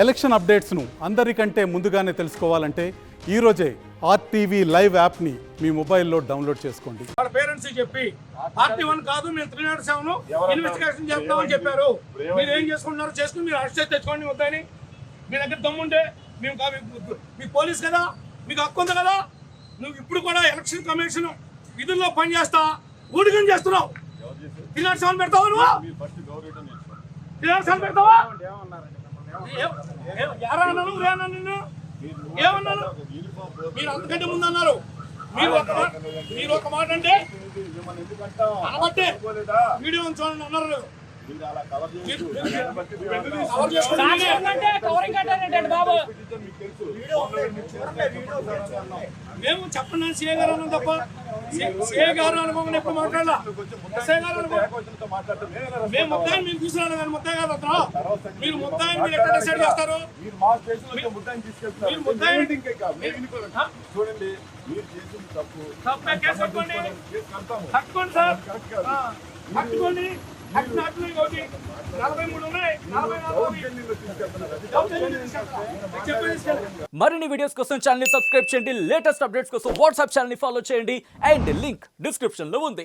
Election అప్డేట్స్ను అందరికంటే ముందుగానే తెలుసుకోవాలంటే ఈరోజే ఆర్టీవీ లైవ్ యాప్ని మీ మొబైల్లో డౌన్లోడ్ చేసుకోండి. వాళ్ళ పేరెంట్స్ చెప్పి RT1 కాదు మేము 307 ఇన్వెస్టిగేషన్ చేస్తామని చెప్పారు. మీరు ఏం చేసుకుంటున్నారు చేసుకుని మీరు అరెస్ట్ చేసి తెచ్చుకోండి వద్దని. మీ దగ్గర దమ్ముంటే మేము మీ పోలీస్ కదా, మీకు హక్కు ఉంది కదా. నువ్వు ఇప్పుడు కూడా ఎలక్షన్ కమిషన్ విధుల్లో పనిచేస్తా ఊడిగం చేస్తున్నావు. 307 పెడతావా నువ్వు? 307 పెడతావా? ఎవరా అన్నాను రేనా నిన్ను ఏమన్నాను? మీరు అంతకంటే ముందు అన్నారు. మీరు ఒక మాట అంటే అనబట్టే వీడియో చూడండి అన్నారు. మేము చెప్పండి సీఏ గారు అన్నాం తప్ప సీఏ గారు అనుకోమని ఎప్పుడు మాట్లాడాల. ఎస్ఐ గారు మేము మొత్తాన్ని మీరు తీసుకురాను కానీ మొత్తం కాదు అతను మీరు మొత్తాన్ని మీరు ఎక్కడ డిసైడ్ చేస్తారు? తప్పే కేసు కట్టుకోండి కట్టుకోండి సార్ కట్టుకోండి. 43 ఉన్నాయి. మరిన్ని వీడియోస్ కోసం ఛానల్ ని సబ్స్క్రైబ్ చేయండి. లేటెస్ట్ అప్డేట్స్ కోసం వాట్సాప్ ఛానల్ ని ఫాలో చేయండి. అండ్ లింక్ డిస్క్రిప్షన్ లో ఉంది.